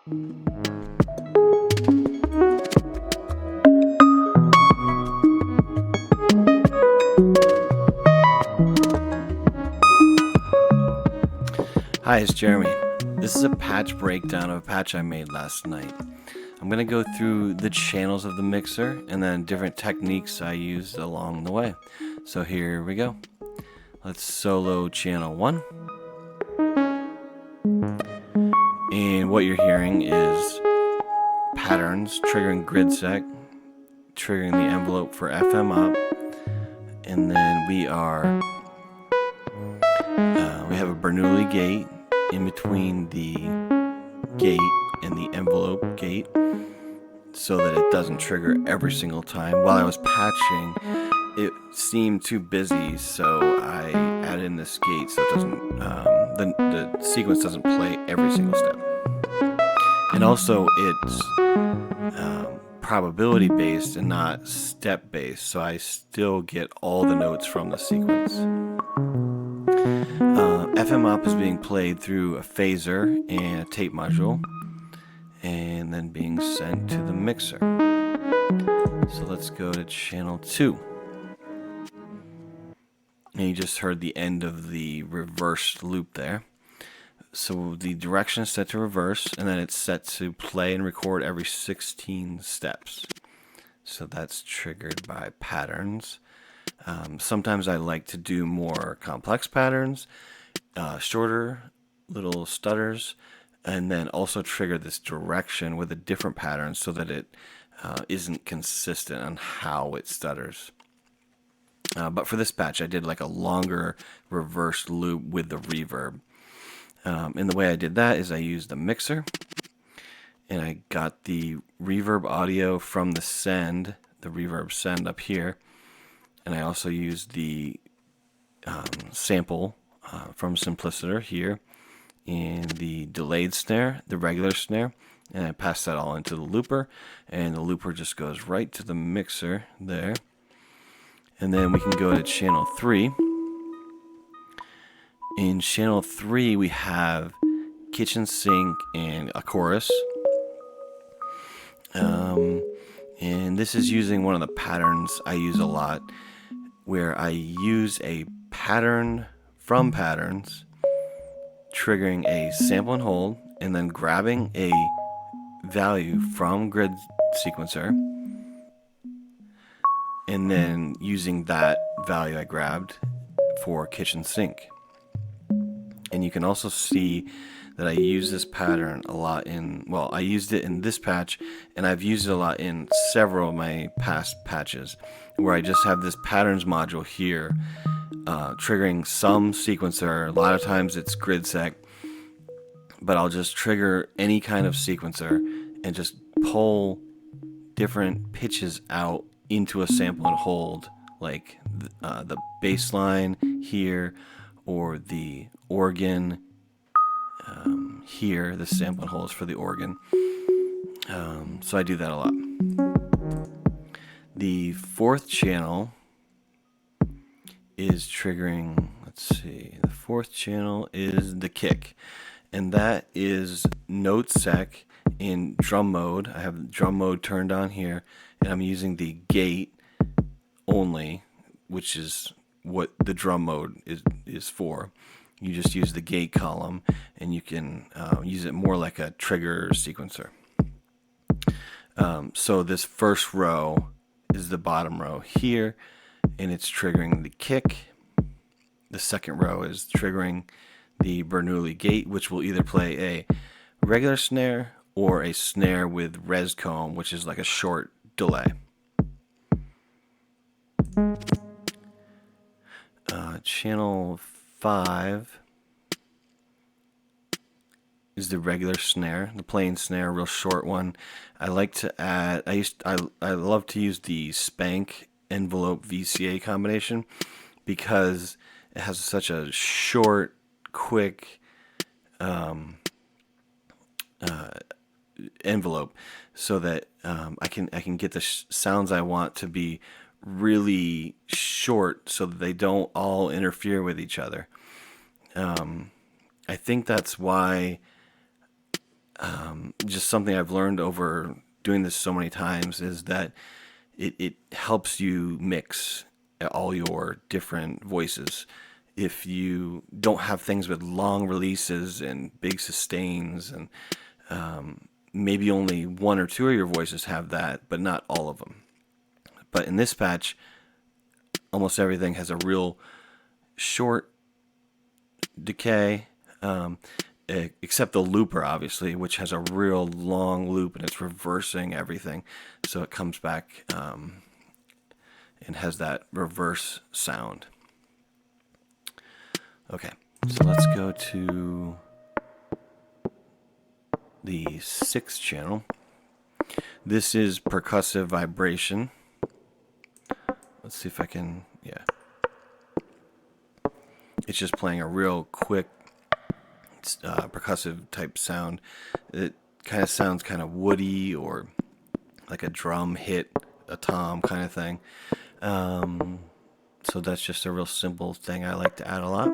Hi, it's Jeremy. This is a patch breakdown of a patch I made last night. I'm going to go through the channels of the mixer and then different techniques I used along the way. So here we go. Let's solo channel 1. And what you're hearing is patterns triggering grid sec, triggering the envelope for FM up, and then we have a Bernoulli gate in between the gate and the envelope gate so that it doesn't trigger every single time. While I was patching, it seemed too busy, so I added in this gate so it doesn't the sequence doesn't play every single step. And also it's probability based and not step based, so I still get all the notes from the sequence. FM up is being played through a phaser and a tape module, and then being sent to the mixer. So let's go to channel 2. And you just heard the end of the reversed loop there. So the direction is set to reverse, and then it's set to play and record every 16 steps. So that's triggered by patterns. Sometimes I like to do more complex patterns, shorter little stutters, and then also trigger this direction with a different pattern so that it isn't consistent on how it stutters. But for this patch, I did like a longer reverse loop with the reverb. And the way I did that is I used the mixer, and I got the reverb audio from the send, the reverb send up here, and I also used the sample from Simplicitor here, and the delayed snare, the regular snare, and I pass that all into the looper, and the looper just goes right to the mixer there. And then we can go to channel 3. In channel 3 we have kitchen sink and a chorus. And this is using one of the patterns I use a lot, where I use a pattern from patterns, triggering a sample and hold, and then grabbing a value from grid sequencer, and then using that value I grabbed for kitchen sink. And you can also see that I use this pattern a lot I used it in this patch, and I've used it a lot in several of my past patches, where I just have this patterns module here, triggering some sequencer. A lot of times it's grid sec, but I'll just trigger any kind of sequencer and just pull different pitches out into a sample and hold, like the bass line here, or the organ here. The sample and holds for the organ. So I do that a lot. The 4th channel is triggering, the 4th channel is the kick, and that is note sec in drum mode. I have drum mode turned on here, and I'm using the gate only, which is what the drum mode is for. You just use the gate column, and you can use it more like a trigger sequencer. So this first row is the bottom row here, and it's triggering the kick. The second row is triggering the Bernoulli gate, which will either play a regular snare or a snare with res comb, which is like a short delay. Channel 5 is the regular snare, the plain snare, real short one. I like to add, I love to use the spank envelope VCA combination, because it has such a short, quick envelope, so that I can get the sounds I want to be really short, so that they don't all interfere with each other. I think that's why just something I've learned over doing this so many times is that it helps you mix all your different voices. If you don't have things with long releases and big sustains, and maybe only one or two of your voices have that, but not all of them. But in this patch, almost everything has a real short decay, except the looper, obviously, which has a real long loop and it's reversing everything. So it comes back and has that reverse sound. Okay, so let's go to the 6th channel. This is Percussive Vibration. Let's see if I can, yeah. It's just playing a real quick percussive type sound. It kind of sounds kind of woody or like a drum hit, a tom kind of thing. So that's just a real simple thing I like to add a lot.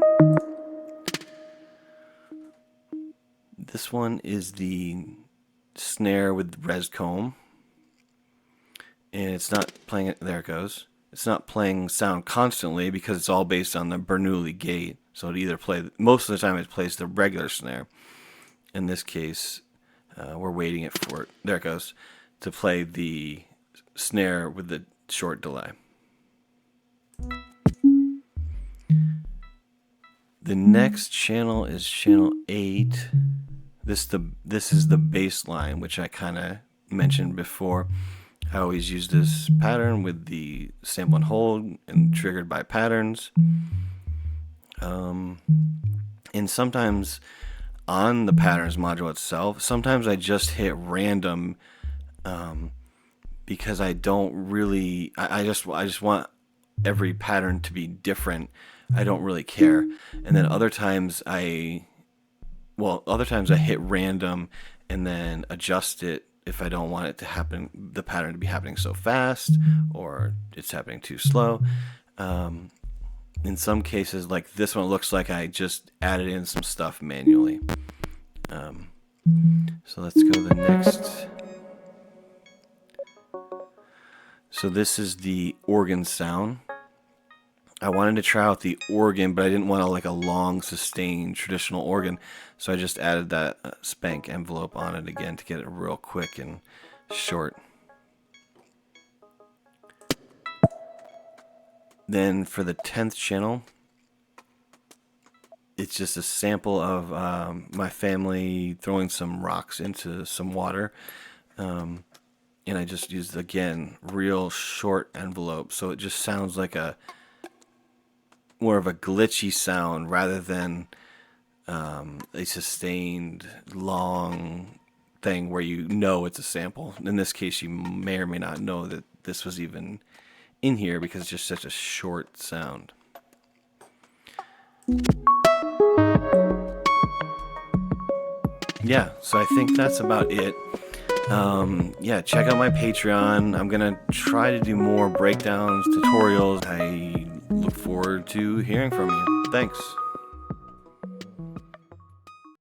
This one is the snare with res comb, and it's not playing it. There it goes. It's not playing sound constantly because it's all based on the Bernoulli gate. So it either most of the time it plays the regular snare. In this case, we're waiting for it. There it goes, to play the snare with the short delay. The next channel is channel 8. This is the bass line, which I kind of mentioned before. I always use this pattern with the sample and hold and triggered by patterns. And sometimes on the patterns module itself, sometimes I just hit random because I don't really, I just want every pattern to be different. I don't really care. And then other times I hit random and then adjust it if I don't want it to happen, the pattern to be happening so fast or it's happening too slow. In some cases, like this one, it looks like I just added in some stuff manually. So let's go to the next. So this is the organ sound. I wanted to try out the organ, but I didn't want a long sustained traditional organ, so I just added that spank envelope on it again to get it real quick and short. Then for the 10th channel, it's just a sample of my family throwing some rocks into some water. And I just used, again, real short envelope, so it just sounds like more of a glitchy sound rather than a sustained long thing where you know it's a sample. In this case, you may or may not know that this was even in here because it's just such a short sound. Yeah, so I think that's about it. Yeah, check out my Patreon. I'm gonna try to do more breakdowns, tutorials. I look forward to hearing from you. Thanks.